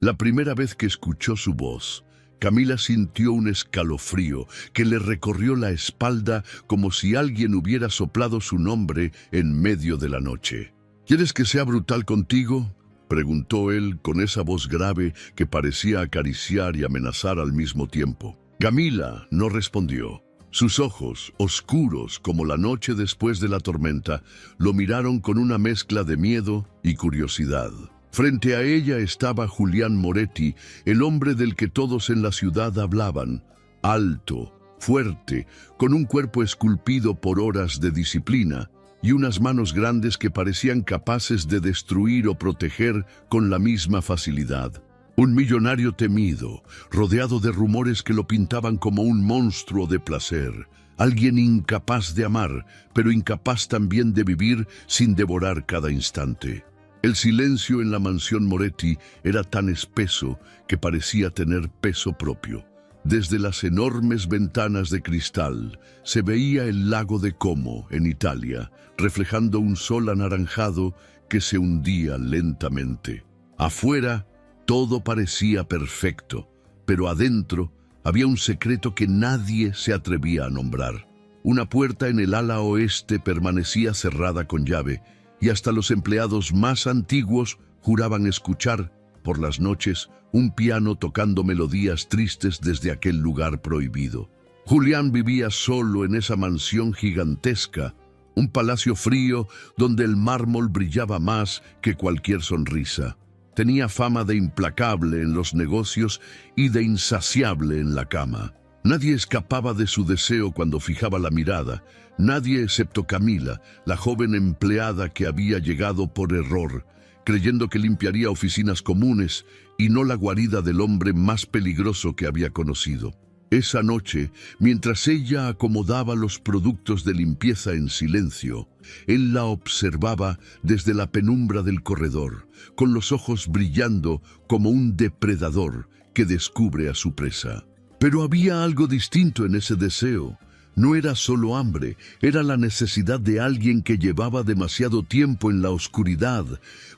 La primera vez que escuchó su voz, Camila sintió un escalofrío que le recorrió la espalda como si alguien hubiera soplado su nombre en medio de la noche. ¿Quieres que sea brutal contigo?, preguntó él con esa voz grave que parecía acariciar y amenazar al mismo tiempo. Camila no respondió. Sus ojos, oscuros como la noche después de la tormenta, lo miraron con una mezcla de miedo y curiosidad. Frente a ella estaba Julián Moretti, el hombre del que todos en la ciudad hablaban, alto, fuerte, con un cuerpo esculpido por horas de disciplina y unas manos grandes que parecían capaces de destruir o proteger con la misma facilidad. Un millonario temido, rodeado de rumores que lo pintaban como un monstruo de placer, alguien incapaz de amar, pero incapaz también de vivir sin devorar cada instante. El silencio en la mansión Moretti era tan espeso que parecía tener peso propio. Desde las enormes ventanas de cristal se veía el lago de Como, en Italia, reflejando un sol anaranjado que se hundía lentamente. Afuera, todo parecía perfecto, pero adentro había un secreto que nadie se atrevía a nombrar. Una puerta en el ala oeste permanecía cerrada con llave, y hasta los empleados más antiguos juraban escuchar, por las noches, un piano tocando melodías tristes desde aquel lugar prohibido. Julián vivía solo en esa mansión gigantesca, un palacio frío donde el mármol brillaba más que cualquier sonrisa. Tenía fama de implacable en los negocios y de insaciable en la cama. Nadie escapaba de su deseo cuando fijaba la mirada, nadie excepto Camila, la joven empleada que había llegado por error, creyendo que limpiaría oficinas comunes y no la guarida del hombre más peligroso que había conocido. Esa noche, mientras ella acomodaba los productos de limpieza en silencio, él la observaba desde la penumbra del corredor, con los ojos brillando como un depredador que descubre a su presa. Pero había algo distinto en ese deseo. No era solo hambre, era la necesidad de alguien que llevaba demasiado tiempo en la oscuridad,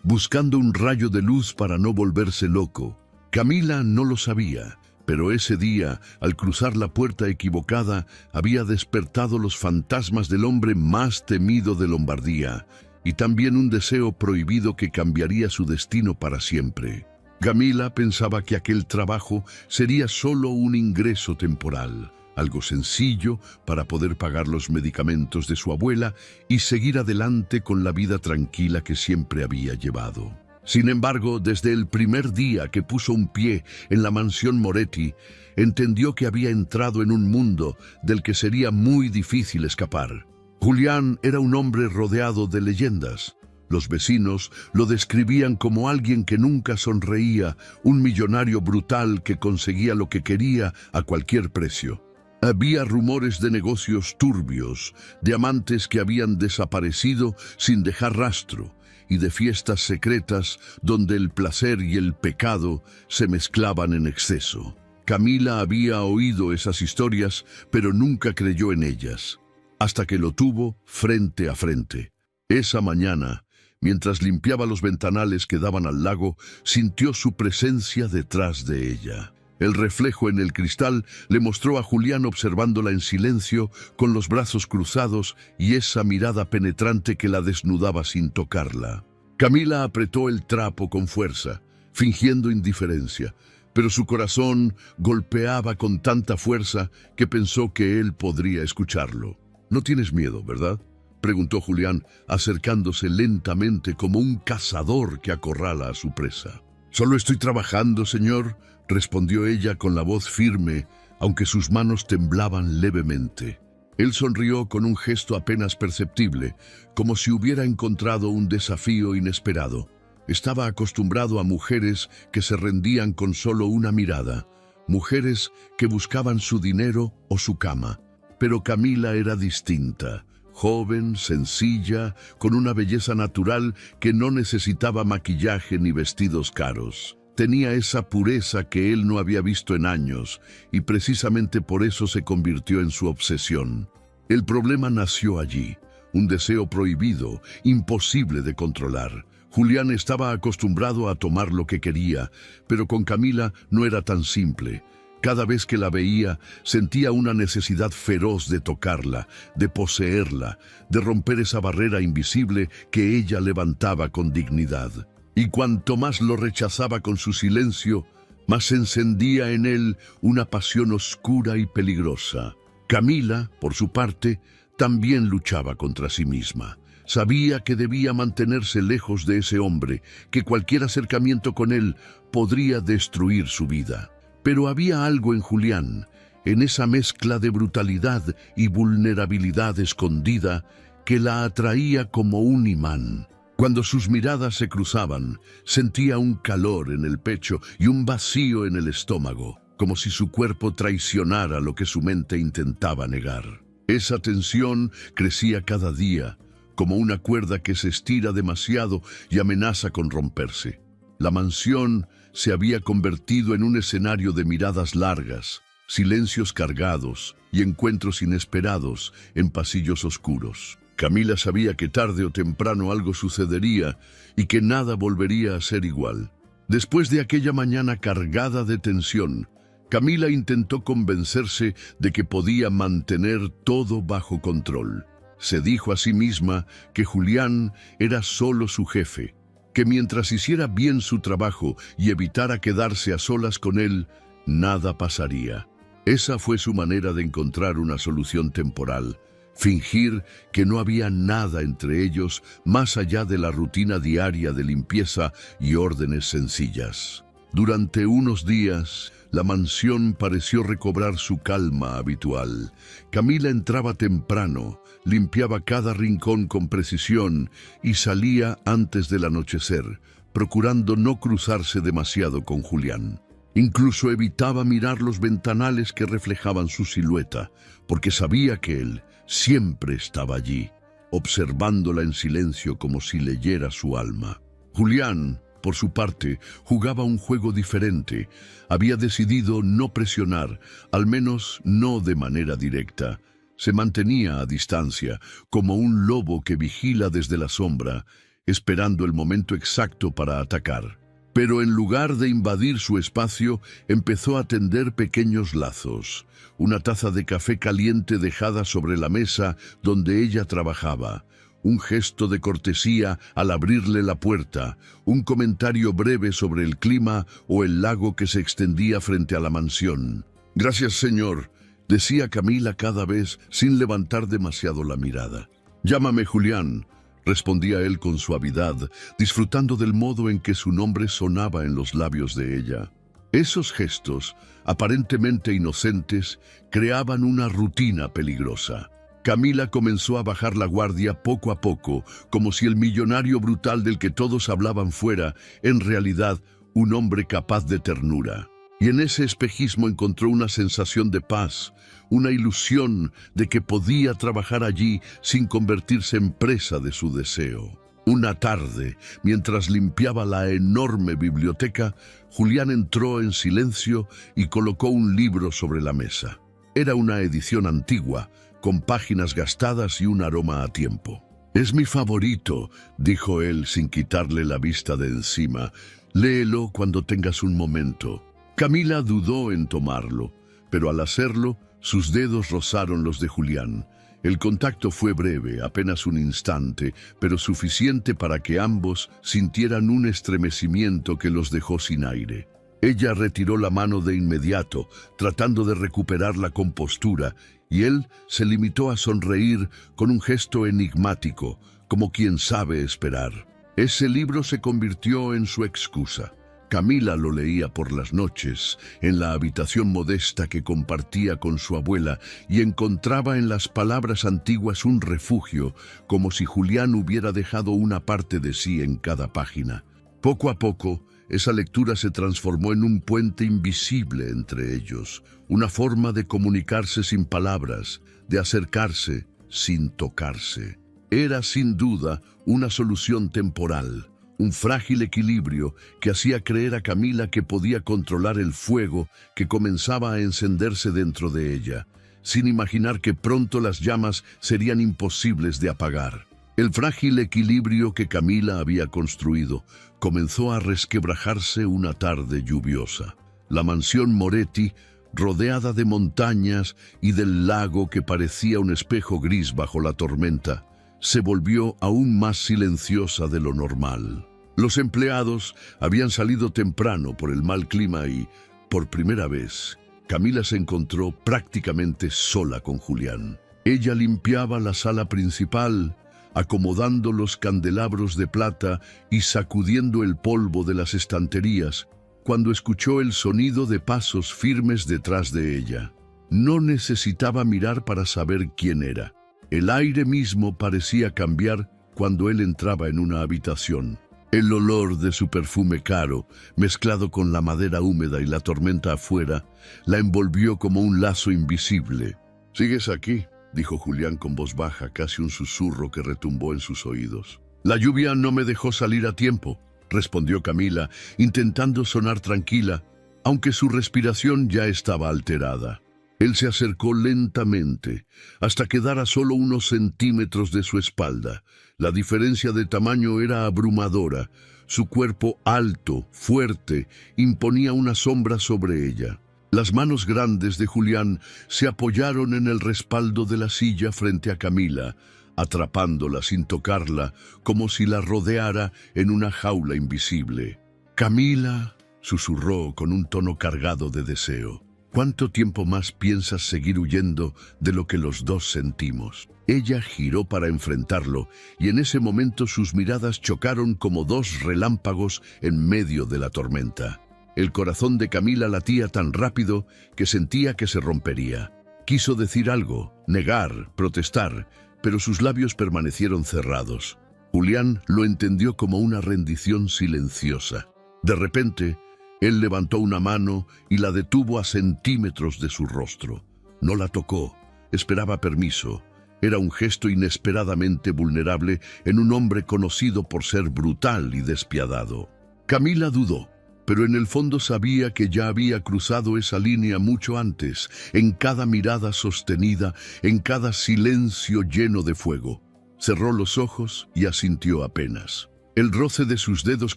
buscando un rayo de luz para no volverse loco. Camila no lo sabía, pero ese día, al cruzar la puerta equivocada, había despertado los fantasmas del hombre más temido de Lombardía, y también un deseo prohibido que cambiaría su destino para siempre. Camila pensaba que aquel trabajo sería solo un ingreso temporal, algo sencillo para poder pagar los medicamentos de su abuela y seguir adelante con la vida tranquila que siempre había llevado. Sin embargo, desde el primer día que puso un pie en la mansión Moretti, entendió que había entrado en un mundo del que sería muy difícil escapar. Julián era un hombre rodeado de leyendas. Los vecinos lo describían como alguien que nunca sonreía, un millonario brutal que conseguía lo que quería a cualquier precio. Había rumores de negocios turbios, de amantes que habían desaparecido sin dejar rastro, y de fiestas secretas donde el placer y el pecado se mezclaban en exceso. Camila había oído esas historias, pero nunca creyó en ellas, hasta que lo tuvo frente a frente. Esa mañana, mientras limpiaba los ventanales que daban al lago, sintió su presencia detrás de ella. El reflejo en el cristal le mostró a Julián observándola en silencio, con los brazos cruzados y esa mirada penetrante que la desnudaba sin tocarla. Camila apretó el trapo con fuerza, fingiendo indiferencia, pero su corazón golpeaba con tanta fuerza que pensó que él podría escucharlo. «No tienes miedo, ¿verdad?», preguntó Julián, acercándose lentamente como un cazador que acorrala a su presa. «Solo estoy trabajando, señor», respondió ella con la voz firme, aunque sus manos temblaban levemente. Él sonrió con un gesto apenas perceptible, como si hubiera encontrado un desafío inesperado. Estaba acostumbrado a mujeres que se rendían con solo una mirada, mujeres que buscaban su dinero o su cama. Pero Camila era distinta. Joven, sencilla, con una belleza natural que no necesitaba maquillaje ni vestidos caros. Tenía esa pureza que él no había visto en años, y precisamente por eso se convirtió en su obsesión. El problema nació allí, un deseo prohibido, imposible de controlar. Julián estaba acostumbrado a tomar lo que quería, pero con Camila no era tan simple. Cada vez que la veía, sentía una necesidad feroz de tocarla, de poseerla, de romper esa barrera invisible que ella levantaba con dignidad. Y cuanto más lo rechazaba con su silencio, más se encendía en él una pasión oscura y peligrosa. Camila, por su parte, también luchaba contra sí misma. Sabía que debía mantenerse lejos de ese hombre, que cualquier acercamiento con él podría destruir su vida. Pero había algo en Julián, en esa mezcla de brutalidad y vulnerabilidad escondida, que la atraía como un imán. Cuando sus miradas se cruzaban, sentía un calor en el pecho y un vacío en el estómago, como si su cuerpo traicionara lo que su mente intentaba negar. Esa tensión crecía cada día, como una cuerda que se estira demasiado y amenaza con romperse. La mansión se había convertido en un escenario de miradas largas, silencios cargados y encuentros inesperados en pasillos oscuros. Camila sabía que tarde o temprano algo sucedería y que nada volvería a ser igual. Después de aquella mañana cargada de tensión, Camila intentó convencerse de que podía mantener todo bajo control. Se dijo a sí misma que Julián era solo su jefe, que mientras hiciera bien su trabajo y evitara quedarse a solas con él, nada pasaría. Esa fue su manera de encontrar una solución temporal, fingir que no había nada entre ellos más allá de la rutina diaria de limpieza y órdenes sencillas. Durante unos días, la mansión pareció recobrar su calma habitual. Camila entraba temprano, limpiaba cada rincón con precisión y salía antes del anochecer, procurando no cruzarse demasiado con Julián. Incluso evitaba mirar los ventanales que reflejaban su silueta, porque sabía que él siempre estaba allí, observándola en silencio como si leyera su alma. Julián, por su parte, jugaba un juego diferente. Había decidido no presionar, al menos no de manera directa. Se mantenía a distancia, como un lobo que vigila desde la sombra, esperando el momento exacto para atacar. Pero en lugar de invadir su espacio, empezó a tender pequeños lazos. Una taza de café caliente dejada sobre la mesa donde ella trabajaba, un gesto de cortesía al abrirle la puerta, un comentario breve sobre el clima o el lago que se extendía frente a la mansión. «Gracias, señor», decía Camila cada vez sin levantar demasiado la mirada. «Llámame Julián», respondía él con suavidad, disfrutando del modo en que su nombre sonaba en los labios de ella. Esos gestos, aparentemente inocentes, creaban una rutina peligrosa. Camila comenzó a bajar la guardia poco a poco, como si el millonario brutal del que todos hablaban fuera, en realidad, un hombre capaz de ternura. Y en ese espejismo encontró una sensación de paz, una ilusión de que podía trabajar allí sin convertirse en presa de su deseo. Una tarde, mientras limpiaba la enorme biblioteca, Julián entró en silencio y colocó un libro sobre la mesa. Era una edición antigua, con páginas gastadas y un aroma a tiempo. «Es mi favorito», dijo él sin quitarle la vista de encima. «Léelo cuando tengas un momento». Camila dudó en tomarlo, pero al hacerlo, sus dedos rozaron los de Julián. El contacto fue breve, apenas un instante, pero suficiente para que ambos sintieran un estremecimiento que los dejó sin aire. Ella retiró la mano de inmediato, tratando de recuperar la compostura, y él se limitó a sonreír con un gesto enigmático, como quien sabe esperar. Ese libro se convirtió en su excusa. Camila lo leía por las noches, en la habitación modesta que compartía con su abuela, y encontraba en las palabras antiguas un refugio, como si Julián hubiera dejado una parte de sí en cada página. Poco a poco, esa lectura se transformó en un puente invisible entre ellos, una forma de comunicarse sin palabras, de acercarse sin tocarse. Era sin duda una solución temporal, un frágil equilibrio que hacía creer a Camila que podía controlar el fuego que comenzaba a encenderse dentro de ella, sin imaginar que pronto las llamas serían imposibles de apagar. El frágil equilibrio que Camila había construido comenzó a resquebrajarse una tarde lluviosa. La mansión Moretti, rodeada de montañas y del lago que parecía un espejo gris bajo la tormenta, se volvió aún más silenciosa de lo normal. Los empleados habían salido temprano por el mal clima y, por primera vez, Camila se encontró prácticamente sola con Julián. Ella limpiaba la sala principal, acomodando los candelabros de plata y sacudiendo el polvo de las estanterías, cuando escuchó el sonido de pasos firmes detrás de ella. No necesitaba mirar para saber quién era. El aire mismo parecía cambiar cuando él entraba en una habitación. El olor de su perfume caro, mezclado con la madera húmeda y la tormenta afuera, la envolvió como un lazo invisible. «¿Sigues aquí?», dijo Julián con voz baja, casi un susurro que retumbó en sus oídos. «La lluvia no me dejó salir a tiempo», respondió Camila, intentando sonar tranquila, aunque su respiración ya estaba alterada. Él se acercó lentamente, hasta quedar a solo unos centímetros de su espalda. La diferencia de tamaño era abrumadora. Su cuerpo alto, fuerte, imponía una sombra sobre ella. Las manos grandes de Julián se apoyaron en el respaldo de la silla frente a Camila, atrapándola sin tocarla, como si la rodeara en una jaula invisible. «Camila», susurró con un tono cargado de deseo, «¿cuánto tiempo más piensas seguir huyendo de lo que los dos sentimos?». Ella giró para enfrentarlo, y en ese momento sus miradas chocaron como dos relámpagos en medio de la tormenta. El corazón de Camila latía tan rápido que sentía que se rompería. Quiso decir algo, negar, protestar, pero sus labios permanecieron cerrados. Julián lo entendió como una rendición silenciosa. De repente, él levantó una mano y la detuvo a centímetros de su rostro. No la tocó, esperaba permiso. Era un gesto inesperadamente vulnerable en un hombre conocido por ser brutal y despiadado. Camila dudó, pero en el fondo sabía que ya había cruzado esa línea mucho antes, en cada mirada sostenida, en cada silencio lleno de fuego. Cerró los ojos y asintió apenas. El roce de sus dedos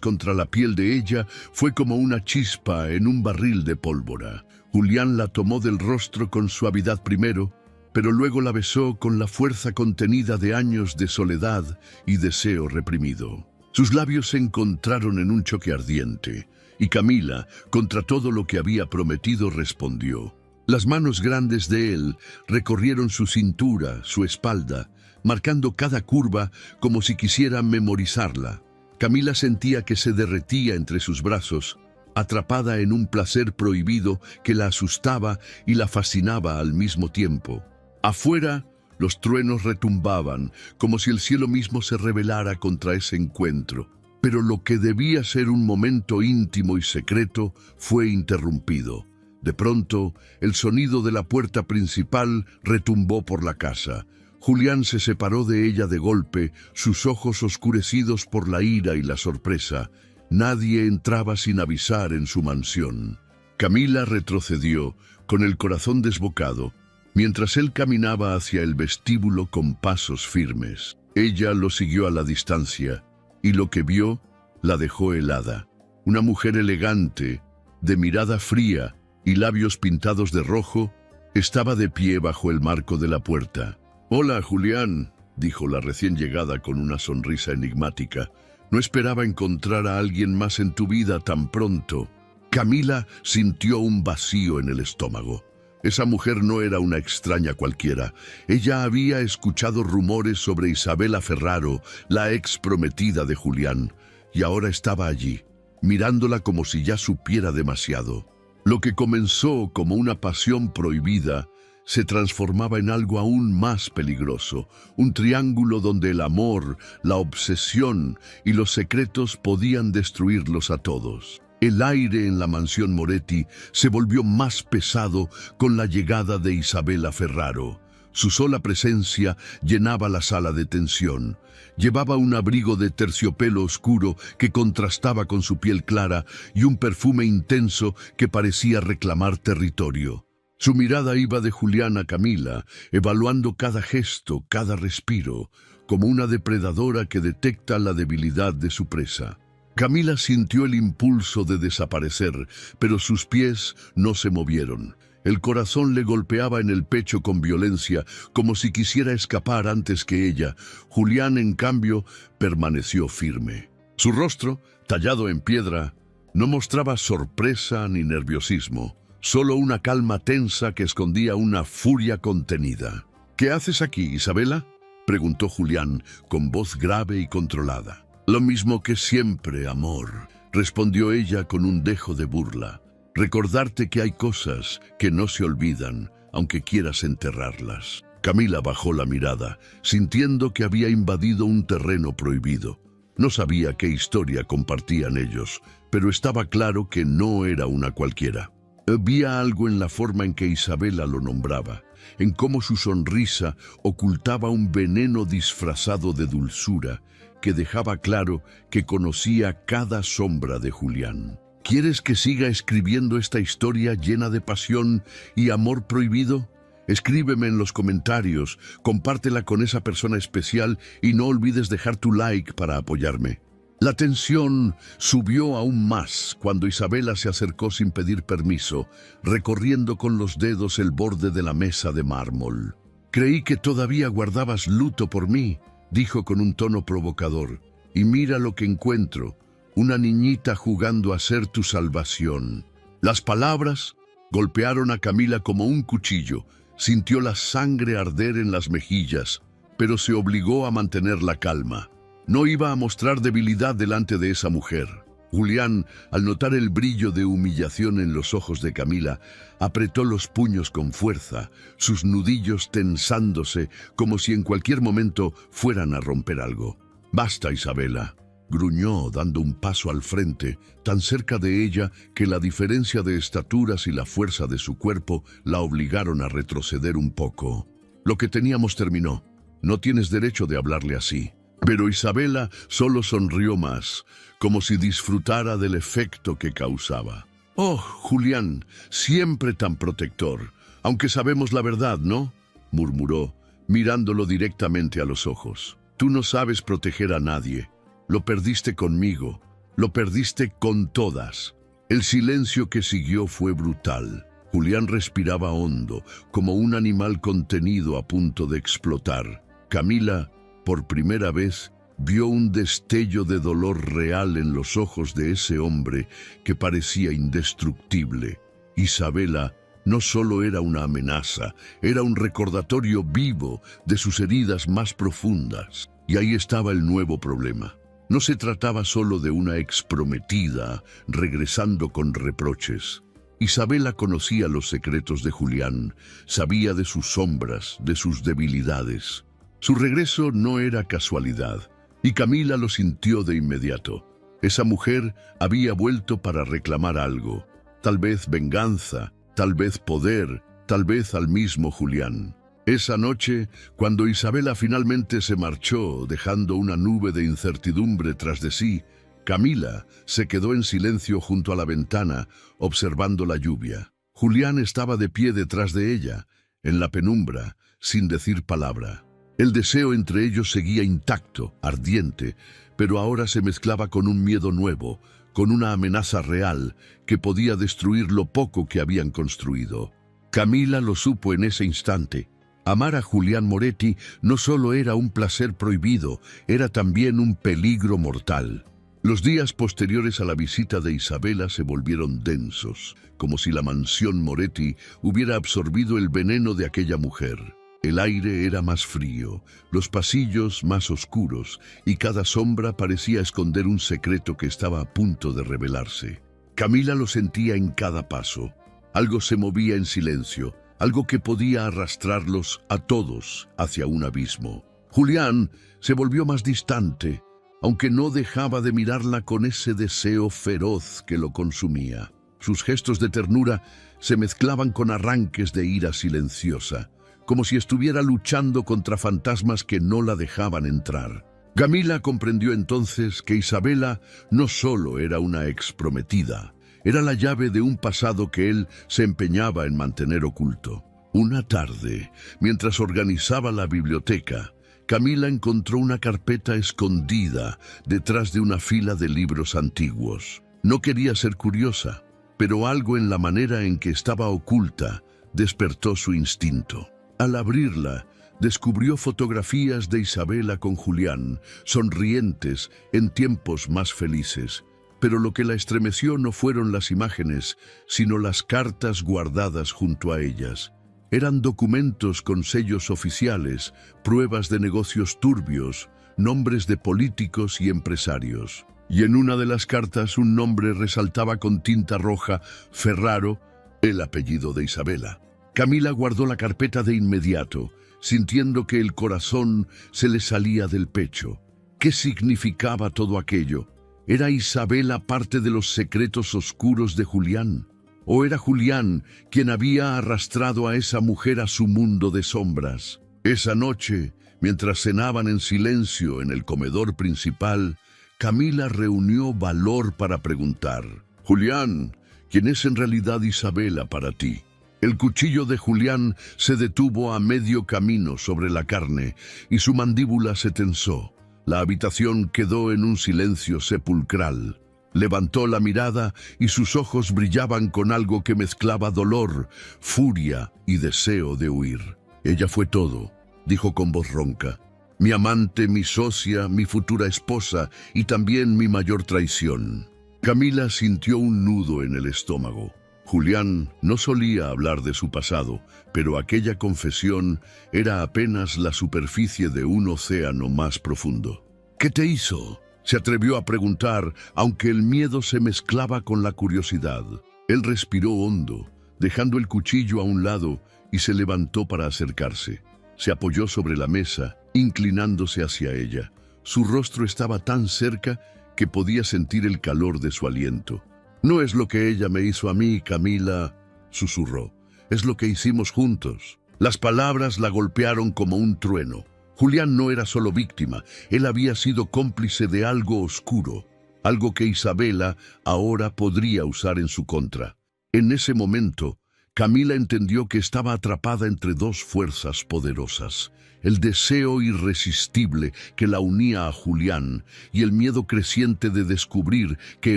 contra la piel de ella fue como una chispa en un barril de pólvora. Julián la tomó del rostro con suavidad primero, pero luego la besó con la fuerza contenida de años de soledad y deseo reprimido. Sus labios se encontraron en un choque ardiente, y Camila, contra todo lo que había prometido, respondió. Las manos grandes de él recorrieron su cintura, su espalda, marcando cada curva como si quisiera memorizarla. Camila sentía que se derretía entre sus brazos, atrapada en un placer prohibido que la asustaba y la fascinaba al mismo tiempo. Afuera, los truenos retumbaban, como si el cielo mismo se rebelara contra ese encuentro. Pero lo que debía ser un momento íntimo y secreto fue interrumpido. De pronto, el sonido de la puerta principal retumbó por la casa. Julián se separó de ella de golpe, sus ojos oscurecidos por la ira y la sorpresa. Nadie entraba sin avisar en su mansión. Camila retrocedió, con el corazón desbocado, mientras él caminaba hacia el vestíbulo con pasos firmes. Ella lo siguió a la distancia, y lo que vio la dejó helada. Una mujer elegante, de mirada fría y labios pintados de rojo, estaba de pie bajo el marco de la puerta. «Hola, Julián», dijo la recién llegada con una sonrisa enigmática. «No esperaba encontrar a alguien más en tu vida tan pronto». Camila sintió un vacío en el estómago. Esa mujer no era una extraña cualquiera. Ella había escuchado rumores sobre Isabela Ferraro, la ex prometida de Julián, y ahora estaba allí, mirándola como si ya supiera demasiado. Lo que comenzó como una pasión prohibida se transformaba en algo aún más peligroso, un triángulo donde el amor, la obsesión y los secretos podían destruirlos a todos. El aire en la mansión Moretti se volvió más pesado con la llegada de Isabela Ferraro. Su sola presencia llenaba la sala de tensión. Llevaba un abrigo de terciopelo oscuro que contrastaba con su piel clara y un perfume intenso que parecía reclamar territorio. Su mirada iba de Julián a Camila, evaluando cada gesto, cada respiro, como una depredadora que detecta la debilidad de su presa. Camila sintió el impulso de desaparecer, pero sus pies no se movieron. El corazón le golpeaba en el pecho con violencia, como si quisiera escapar antes que ella. Julián, en cambio, permaneció firme. Su rostro, tallado en piedra, no mostraba sorpresa ni nerviosismo, solo una calma tensa que escondía una furia contenida. «¿Qué haces aquí, Isabela?», preguntó Julián, con voz grave y controlada. «Lo mismo que siempre, amor», respondió ella con un dejo de burla. «Recordarte que hay cosas que no se olvidan, aunque quieras enterrarlas». Camila bajó la mirada, sintiendo que había invadido un terreno prohibido. No sabía qué historia compartían ellos, pero estaba claro que no era una cualquiera. Había algo en la forma en que Isabela lo nombraba, en cómo su sonrisa ocultaba un veneno disfrazado de dulzura que dejaba claro que conocía cada sombra de Julián. ¿Quieres que siga escribiendo esta historia llena de pasión y amor prohibido? Escríbeme en los comentarios, compártela con esa persona especial y no olvides dejar tu like para apoyarme. La tensión subió aún más cuando Isabela se acercó sin pedir permiso, recorriendo con los dedos el borde de la mesa de mármol. «Creí que todavía guardabas luto por mí», dijo con un tono provocador. «Y mira lo que encuentro, una niñita jugando a ser tu salvación». Las palabras golpearon a Camila como un cuchillo. Sintió la sangre arder en las mejillas, pero se obligó a mantener la calma. No iba a mostrar debilidad delante de esa mujer. Julián, al notar el brillo de humillación en los ojos de Camila, apretó los puños con fuerza, sus nudillos tensándose como si en cualquier momento fueran a romper algo. «Basta, Isabela», gruñó dando un paso al frente, tan cerca de ella que la diferencia de estaturas y la fuerza de su cuerpo la obligaron a retroceder un poco. «Lo que teníamos terminó. No tienes derecho de hablarle así». Pero Isabela solo sonrió más, como si disfrutara del efecto que causaba. «Oh, Julián, siempre tan protector, aunque sabemos la verdad, ¿no?», murmuró, mirándolo directamente a los ojos. «Tú no sabes proteger a nadie. Lo perdiste conmigo, lo perdiste con todas». El silencio que siguió fue brutal. Julián respiraba hondo, como un animal contenido a punto de explotar. Camila, por primera vez, vio un destello de dolor real en los ojos de ese hombre que parecía indestructible. Isabela no solo era una amenaza, era un recordatorio vivo de sus heridas más profundas. Y ahí estaba el nuevo problema. No se trataba solo de una exprometida regresando con reproches. Isabela conocía los secretos de Julián, sabía de sus sombras, de sus debilidades. Su regreso no era casualidad, y Camila lo sintió de inmediato. Esa mujer había vuelto para reclamar algo, tal vez venganza, tal vez poder, tal vez al mismo Julián. Esa noche, cuando Isabela finalmente se marchó, dejando una nube de incertidumbre tras de sí, Camila se quedó en silencio junto a la ventana, observando la lluvia. Julián estaba de pie detrás de ella, en la penumbra, sin decir palabra. El deseo entre ellos seguía intacto, ardiente, pero ahora se mezclaba con un miedo nuevo, con una amenaza real que podía destruir lo poco que habían construido. Camila lo supo en ese instante. Amar a Julián Moretti no solo era un placer prohibido, era también un peligro mortal. Los días posteriores a la visita de Isabela se volvieron densos, como si la mansión Moretti hubiera absorbido el veneno de aquella mujer. El aire era más frío, los pasillos más oscuros, y cada sombra parecía esconder un secreto que estaba a punto de revelarse. Camila lo sentía en cada paso. Algo se movía en silencio, algo que podía arrastrarlos a todos hacia un abismo. Julián se volvió más distante, aunque no dejaba de mirarla con ese deseo feroz que lo consumía. Sus gestos de ternura se mezclaban con arranques de ira silenciosa, como si estuviera luchando contra fantasmas que no la dejaban entrar. Camila comprendió entonces que Isabela no solo era una exprometida, era la llave de un pasado que él se empeñaba en mantener oculto. Una tarde, mientras organizaba la biblioteca, Camila encontró una carpeta escondida detrás de una fila de libros antiguos. No quería ser curiosa, pero algo en la manera en que estaba oculta despertó su instinto. Al abrirla, descubrió fotografías de Isabela con Julián, sonrientes en tiempos más felices. Pero lo que la estremeció no fueron las imágenes, sino las cartas guardadas junto a ellas. Eran documentos con sellos oficiales, pruebas de negocios turbios, nombres de políticos y empresarios. Y en una de las cartas un nombre resaltaba con tinta roja: Ferraro, el apellido de Isabela. Camila guardó la carpeta de inmediato, sintiendo que el corazón se le salía del pecho. ¿Qué significaba todo aquello? ¿Era Isabela parte de los secretos oscuros de Julián? ¿O era Julián quien había arrastrado a esa mujer a su mundo de sombras? Esa noche, mientras cenaban en silencio en el comedor principal, Camila reunió valor para preguntar: Julián, ¿quién es en realidad Isabela para ti? El cuchillo de Julián se detuvo a medio camino sobre la carne y su mandíbula se tensó. La habitación quedó en un silencio sepulcral. Levantó la mirada y sus ojos brillaban con algo que mezclaba dolor, furia y deseo de huir. Ella fue todo, dijo con voz ronca. Mi amante, mi socia, mi futura esposa y también mi mayor traición. Camila sintió un nudo en el estómago. Julián no solía hablar de su pasado, pero aquella confesión era apenas la superficie de un océano más profundo. ¿Qué te hizo?, se atrevió a preguntar, aunque el miedo se mezclaba con la curiosidad. Él respiró hondo, dejando el cuchillo a un lado, y se levantó para acercarse. Se apoyó sobre la mesa, inclinándose hacia ella. Su rostro estaba tan cerca que podía sentir el calor de su aliento. No es lo que ella me hizo a mí, Camila, susurró. Es lo que hicimos juntos. Las palabras la golpearon como un trueno. Julián no era solo víctima, él había sido cómplice de algo oscuro, algo que Isabela ahora podría usar en su contra. En ese momento, Camila entendió que estaba atrapada entre dos fuerzas poderosas: el deseo irresistible que la unía a Julián y el miedo creciente de descubrir que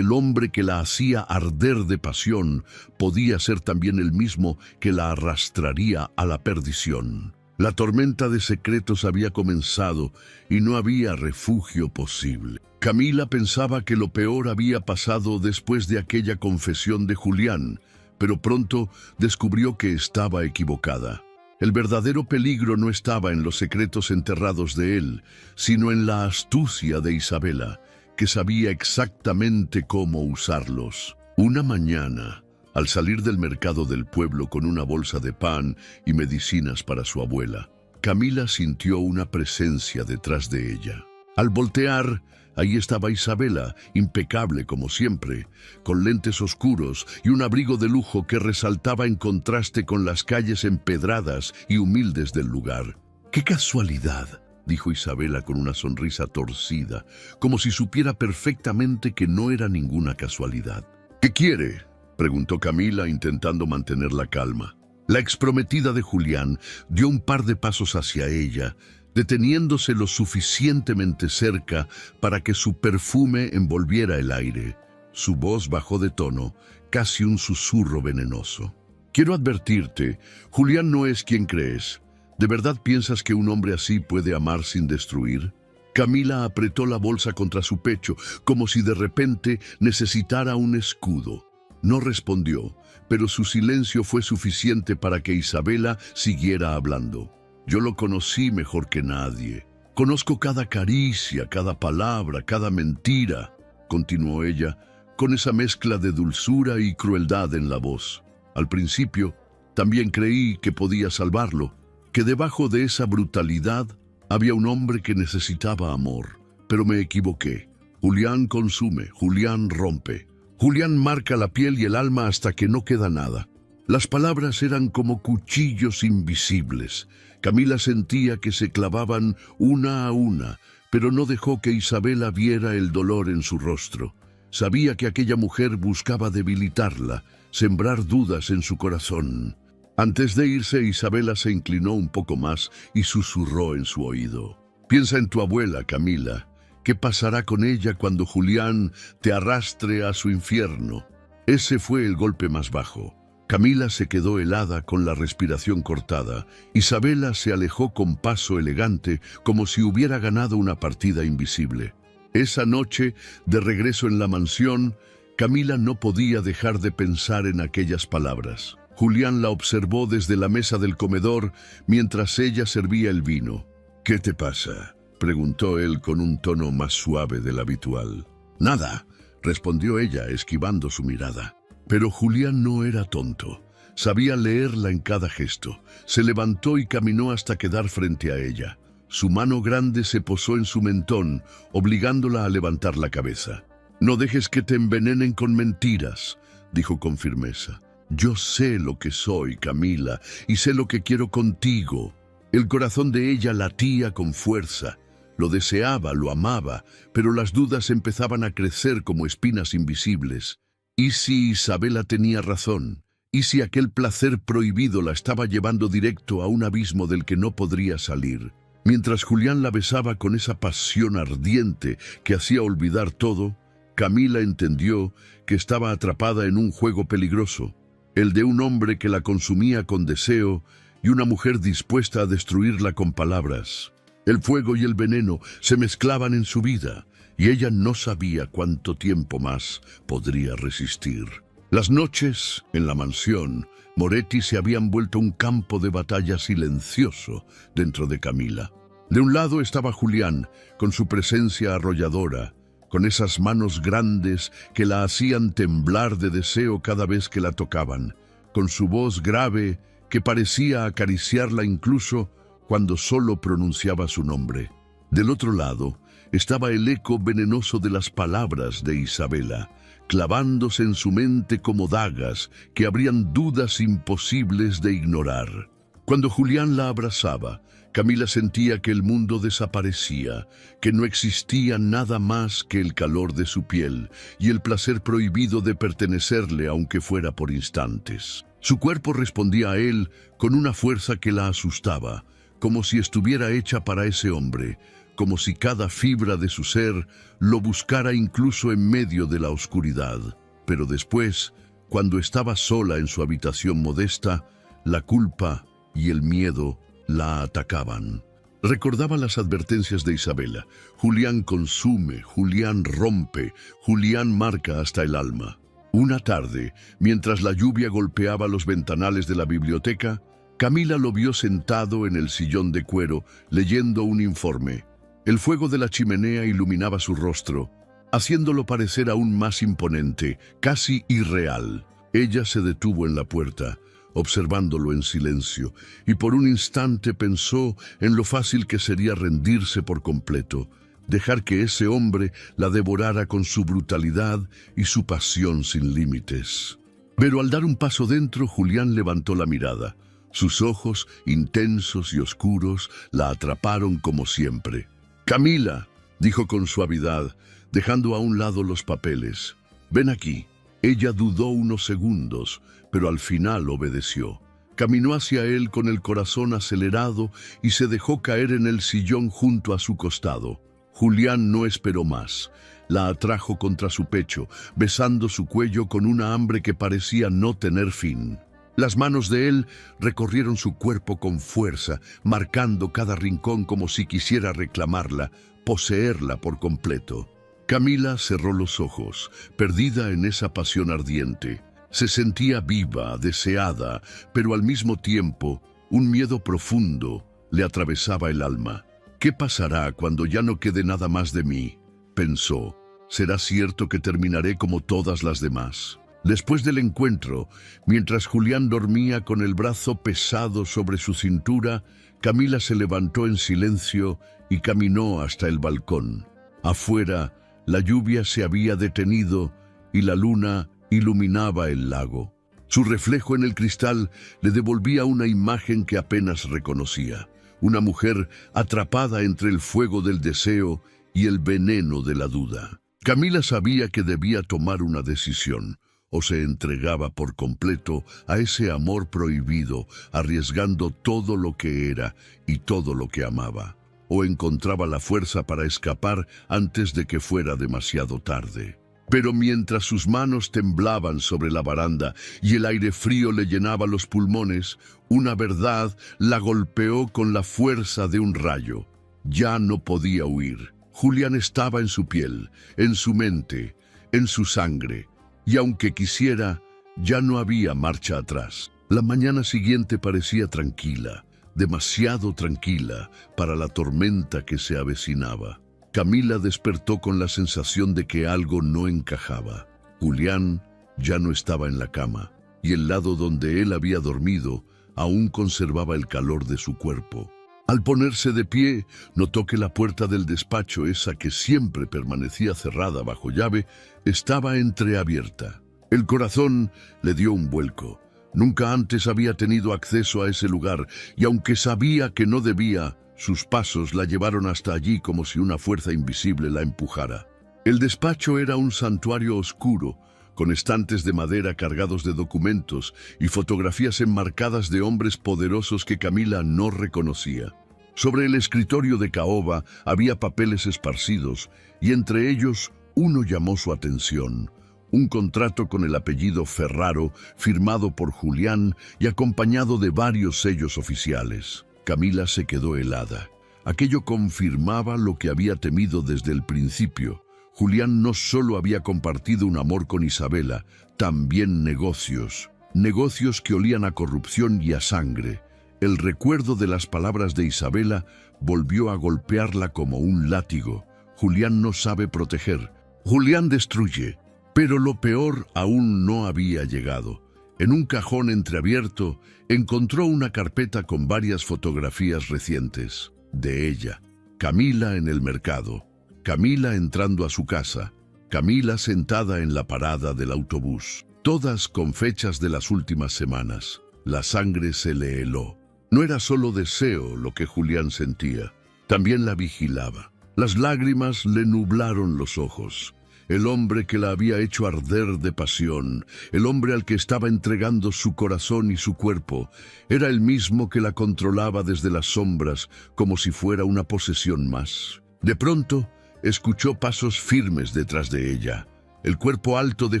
el hombre que la hacía arder de pasión podía ser también el mismo que la arrastraría a la perdición. La tormenta de secretos había comenzado y no había refugio posible. Camila pensaba que lo peor había pasado después de aquella confesión de Julián, pero pronto descubrió que estaba equivocada. El verdadero peligro no estaba en los secretos enterrados de él, sino en la astucia de Isabela, que sabía exactamente cómo usarlos. Una mañana, al salir del mercado del pueblo con una bolsa de pan y medicinas para su abuela, Camila sintió una presencia detrás de ella. Al voltear, ahí estaba Isabela, impecable como siempre, con lentes oscuros y un abrigo de lujo que resaltaba en contraste con las calles empedradas y humildes del lugar. ¡Qué casualidad!, dijo Isabela con una sonrisa torcida, como si supiera perfectamente que no era ninguna casualidad. ¿Qué quiere?, preguntó Camila, intentando mantener la calma. La exprometida de Julián dio un par de pasos hacia ella, deteniéndose lo suficientemente cerca para que su perfume envolviera el aire. Su voz bajó de tono, casi un susurro venenoso. Quiero advertirte, Julián no es quien crees. ¿De verdad piensas que un hombre así puede amar sin destruir? Camila apretó la bolsa contra su pecho, como si de repente necesitara un escudo. No respondió, pero su silencio fue suficiente para que Isabela siguiera hablando. Yo lo conocí mejor que nadie. Conozco cada caricia, cada palabra, cada mentira, continuó ella, con esa mezcla de dulzura y crueldad en la voz. Al principio, también creí que podía salvarlo, que debajo de esa brutalidad había un hombre que necesitaba amor, pero me equivoqué. Julián consume, Julián rompe. Julián marca la piel y el alma hasta que no queda nada. Las palabras eran como cuchillos invisibles. Camila sentía que se clavaban una a una, pero no dejó que Isabela viera el dolor en su rostro. Sabía que aquella mujer buscaba debilitarla, sembrar dudas en su corazón. Antes de irse, Isabela se inclinó un poco más y susurró en su oído: Piensa en tu abuela, Camila. ¿Qué pasará con ella cuando Julián te arrastre a su infierno? Ese fue el golpe más bajo. Camila se quedó helada con la respiración cortada. Isabela se alejó con paso elegante, como si hubiera ganado una partida invisible. Esa noche, de regreso en la mansión, Camila no podía dejar de pensar en aquellas palabras. Julián la observó desde la mesa del comedor mientras ella servía el vino. «¿Qué te pasa?», preguntó él con un tono más suave del habitual. «Nada», respondió ella, esquivando su mirada. Pero Julián no era tonto. Sabía leerla en cada gesto. Se levantó y caminó hasta quedar frente a ella. Su mano grande se posó en su mentón, obligándola a levantar la cabeza. «No dejes que te envenenen con mentiras», dijo con firmeza. «Yo sé lo que soy, Camila, y sé lo que quiero contigo». El corazón de ella latía con fuerza. Lo deseaba, lo amaba, pero las dudas empezaban a crecer como espinas invisibles. ¿Y si Isabela tenía razón? ¿Y si aquel placer prohibido la estaba llevando directo a un abismo del que no podría salir? Mientras Julián la besaba con esa pasión ardiente que hacía olvidar todo, Camila entendió que estaba atrapada en un juego peligroso, el de un hombre que la consumía con deseo y una mujer dispuesta a destruirla con palabras. El fuego y el veneno se mezclaban en su vida, y ella no sabía cuánto tiempo más podría resistir. Las noches, en la mansión, Moretti se habían vuelto un campo de batalla silencioso dentro de Camila. De un lado estaba Julián, con su presencia arrolladora, con esas manos grandes que la hacían temblar de deseo cada vez que la tocaban, con su voz grave que parecía acariciarla incluso cuando solo pronunciaba su nombre. Del otro lado estaba el eco venenoso de las palabras de Isabela, clavándose en su mente como dagas que abrían dudas imposibles de ignorar. Cuando Julián la abrazaba, Camila sentía que el mundo desaparecía, que no existía nada más que el calor de su piel y el placer prohibido de pertenecerle aunque fuera por instantes. Su cuerpo respondía a él con una fuerza que la asustaba, como si estuviera hecha para ese hombre, como si cada fibra de su ser lo buscara incluso en medio de la oscuridad. Pero después, cuando estaba sola en su habitación modesta, la culpa y el miedo la atacaban. Recordaba las advertencias de Isabela. Julián consume, Julián rompe, Julián marca hasta el alma. Una tarde, mientras la lluvia golpeaba los ventanales de la biblioteca, Camila lo vio sentado en el sillón de cuero, leyendo un informe. El fuego de la chimenea iluminaba su rostro, haciéndolo parecer aún más imponente, casi irreal. Ella se detuvo en la puerta, observándolo en silencio, y por un instante pensó en lo fácil que sería rendirse por completo, dejar que ese hombre la devorara con su brutalidad y su pasión sin límites. Pero al dar un paso dentro, Julián levantó la mirada. Sus ojos, intensos y oscuros, la atraparon como siempre. «Camila», dijo con suavidad, dejando a un lado los papeles. «Ven aquí». Ella dudó unos segundos, pero al final obedeció. Caminó hacia él con el corazón acelerado y se dejó caer en el sillón junto a su costado. Julián no esperó más. La atrajo contra su pecho, besando su cuello con una hambre que parecía no tener fin. Las manos de él recorrieron su cuerpo con fuerza, marcando cada rincón como si quisiera reclamarla, poseerla por completo. Camila cerró los ojos, perdida en esa pasión ardiente. Se sentía viva, deseada, pero al mismo tiempo, un miedo profundo le atravesaba el alma. «¿Qué pasará cuando ya no quede nada más de mí?», pensó. «¿Será cierto que terminaré como todas las demás?». Después del encuentro, mientras Julián dormía con el brazo pesado sobre su cintura, Camila se levantó en silencio y caminó hasta el balcón. Afuera, la lluvia se había detenido y la luna iluminaba el lago. Su reflejo en el cristal le devolvía una imagen que apenas reconocía. Una mujer atrapada entre el fuego del deseo y el veneno de la duda. Camila sabía que debía tomar una decisión. O se entregaba por completo a ese amor prohibido, arriesgando todo lo que era y todo lo que amaba. o encontraba la fuerza para escapar antes de que fuera demasiado tarde. Pero mientras sus manos temblaban sobre la baranda y el aire frío le llenaba los pulmones, una verdad la golpeó con la fuerza de un rayo. Ya no podía huir. Julián estaba en su piel, en su mente, en su sangre, y aunque quisiera, ya no había marcha atrás. La mañana siguiente parecía tranquila, demasiado tranquila para la tormenta que se avecinaba. Camila despertó con la sensación de que algo no encajaba. Julián ya no estaba en la cama, y el lado donde él había dormido aún conservaba el calor de su cuerpo. Al ponerse de pie, notó que la puerta del despacho, esa que siempre permanecía cerrada bajo llave, estaba entreabierta. El corazón le dio un vuelco. Nunca antes había tenido acceso a ese lugar, y aunque sabía que no debía, sus pasos la llevaron hasta allí como si una fuerza invisible la empujara. El despacho era un santuario oscuro, con estantes de madera cargados de documentos y fotografías enmarcadas de hombres poderosos que Camila no reconocía. Sobre el escritorio de caoba había papeles esparcidos, y entre ellos uno llamó su atención: un contrato con el apellido Ferraro, firmado por Julián y acompañado de varios sellos oficiales. Camila se quedó helada. Aquello confirmaba lo que había temido desde el principio. Julián no solo había compartido un amor con Isabela, también negocios. Negocios que olían a corrupción y a sangre. El recuerdo de las palabras de Isabela volvió a golpearla como un látigo. Julián no sabe proteger. Julián destruye. Pero lo peor aún no había llegado. En un cajón entreabierto encontró una carpeta con varias fotografías recientes de ella. Camila en el mercado, Camila entrando a su casa, Camila sentada en la parada del autobús, todas con fechas de las últimas semanas. La sangre se le heló. No era solo deseo lo que Julián sentía, también la vigilaba. Las lágrimas le nublaron los ojos. El hombre que la había hecho arder de pasión, el hombre al que estaba entregando su corazón y su cuerpo, era el mismo que la controlaba desde las sombras como si fuera una posesión más. De pronto, escuchó pasos firmes detrás de ella. El cuerpo alto de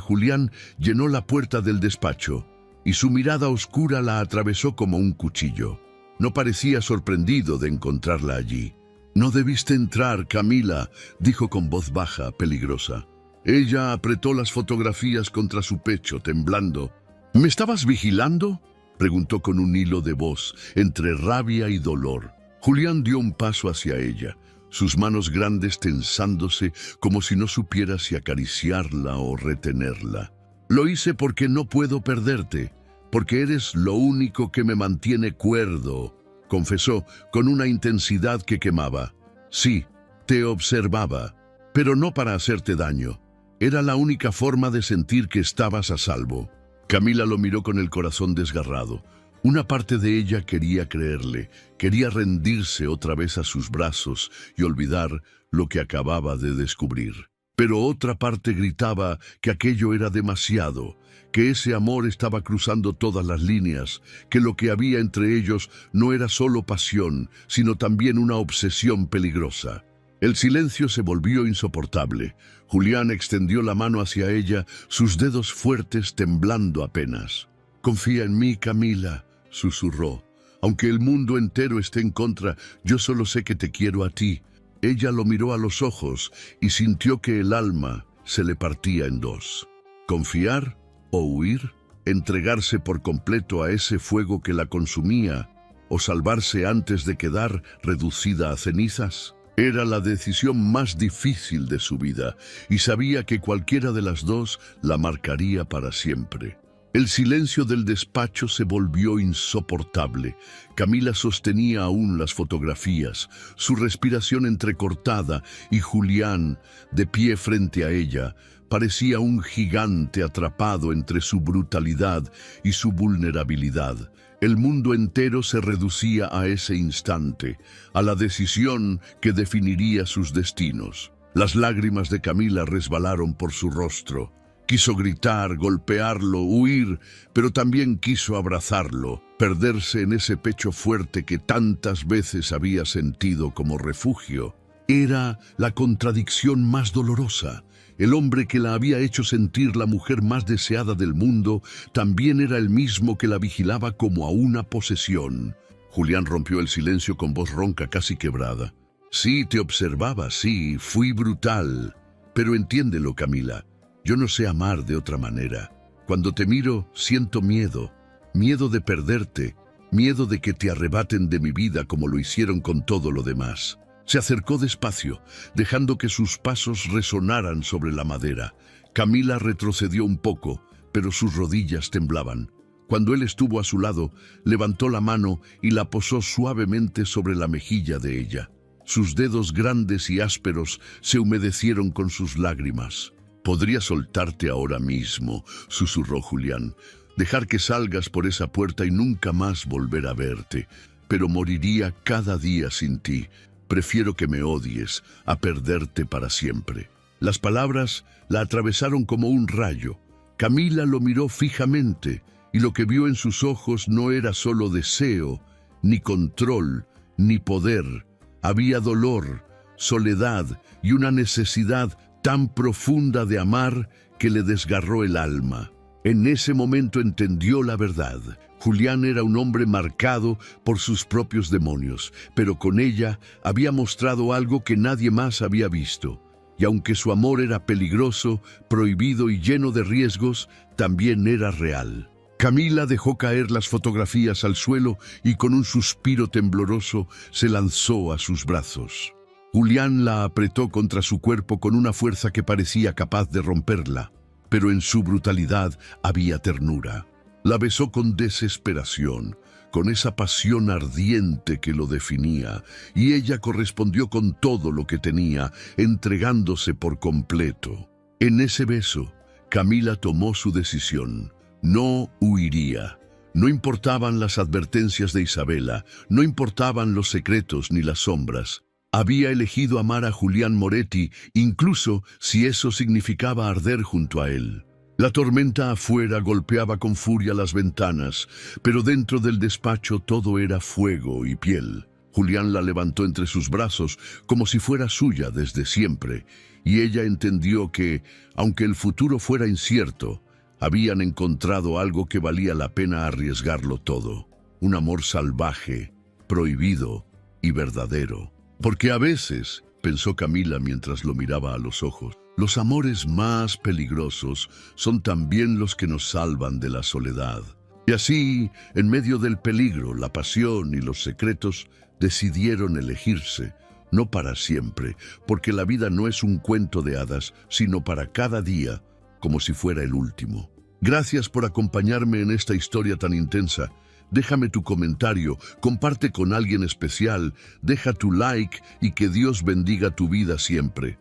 Julián llenó la puerta del despacho, y su mirada oscura la atravesó como un cuchillo. No parecía sorprendido de encontrarla allí. «No debiste entrar, Camila», dijo con voz baja, peligrosa. Ella apretó las fotografías contra su pecho, temblando. «¿Me estabas vigilando?», preguntó con un hilo de voz, entre rabia y dolor. Julián dio un paso hacia ella, sus manos grandes tensándose como si no supiera si acariciarla o retenerla. «Lo hice porque no puedo perderte, porque eres lo único que me mantiene cuerdo», confesó con una intensidad que quemaba. «Sí, te observaba, pero no para hacerte daño. Era la única forma de sentir que estabas a salvo». Camila lo miró con el corazón desgarrado. Una parte de ella quería creerle, quería rendirse otra vez a sus brazos y olvidar lo que acababa de descubrir. Pero otra parte gritaba que aquello era demasiado, que ese amor estaba cruzando todas las líneas, que lo que había entre ellos no era solo pasión, sino también una obsesión peligrosa. El silencio se volvió insoportable. Julián extendió la mano hacia ella, sus dedos fuertes temblando apenas. «Confía en mí, Camila», susurró. «Aunque el mundo entero esté en contra, yo solo sé que te quiero a ti». Ella lo miró a los ojos y sintió que el alma se le partía en dos. ¿Confiar o huir? ¿Entregarse por completo a ese fuego que la consumía? ¿O salvarse antes de quedar reducida a cenizas? Era la decisión más difícil de su vida, y sabía que cualquiera de las dos la marcaría para siempre. El silencio del despacho se volvió insoportable. Camila sostenía aún las fotografías, su respiración entrecortada, y Julián, de pie frente a ella, parecía un gigante atrapado entre su brutalidad y su vulnerabilidad. El mundo entero se reducía a ese instante, a la decisión que definiría sus destinos. Las lágrimas de Camila resbalaron por su rostro. Quiso gritar, golpearlo, huir, pero también quiso abrazarlo, perderse en ese pecho fuerte que tantas veces había sentido como refugio. Era la contradicción más dolorosa. El hombre que la había hecho sentir la mujer más deseada del mundo también era el mismo que la vigilaba como a una posesión. Julián rompió el silencio con voz ronca, casi quebrada. Sí, te observaba, sí, fui brutal. Pero entiéndelo, Camila. Yo no sé amar de otra manera. Cuando te miro, siento miedo. Miedo de perderte. Miedo de que te arrebaten de mi vida como lo hicieron con todo lo demás. Se acercó despacio, dejando que sus pasos resonaran sobre la madera. Camila retrocedió un poco, pero sus rodillas temblaban. Cuando él estuvo a su lado, levantó la mano y la posó suavemente sobre la mejilla de ella. Sus dedos grandes y ásperos se humedecieron con sus lágrimas. «Podría soltarte ahora mismo», susurró Julián, «dejar que salgas por esa puerta y nunca más volver a verte, pero moriría cada día sin ti. Prefiero que me odies a perderte para siempre». Las palabras la atravesaron como un rayo. Camila lo miró fijamente, y lo que vio en sus ojos no era solo deseo, ni control, ni poder. Había dolor, soledad y una necesidad tan profunda de amar que le desgarró el alma. En ese momento entendió la verdad. Julián era un hombre marcado por sus propios demonios, pero con ella había mostrado algo que nadie más había visto. Y aunque su amor era peligroso, prohibido y lleno de riesgos, también era real. Camila dejó caer las fotografías al suelo y con un suspiro tembloroso se lanzó a sus brazos. Julián la apretó contra su cuerpo con una fuerza que parecía capaz de romperla, pero en su brutalidad había ternura. La besó con desesperación, con esa pasión ardiente que lo definía, y ella correspondió con todo lo que tenía, entregándose por completo. En ese beso, Camila tomó su decisión. No huiría. No importaban las advertencias de Isabela, no importaban los secretos ni las sombras. Había elegido amar a Julián Moretti, incluso si eso significaba arder junto a él. La tormenta afuera golpeaba con furia las ventanas, pero dentro del despacho todo era fuego y piel. Julián la levantó entre sus brazos como si fuera suya desde siempre, y ella entendió que, aunque el futuro fuera incierto, habían encontrado algo que valía la pena arriesgarlo todo. Un amor salvaje, prohibido y verdadero. Porque a veces, pensó Camila mientras lo miraba a los ojos, los amores más peligrosos son también los que nos salvan de la soledad. Y así, en medio del peligro, la pasión y los secretos decidieron elegirse, no para siempre, porque la vida no es un cuento de hadas, sino para cada día, como si fuera el último. Gracias por acompañarme en esta historia tan intensa. Déjame tu comentario, comparte con alguien especial, deja tu like y que Dios bendiga tu vida siempre.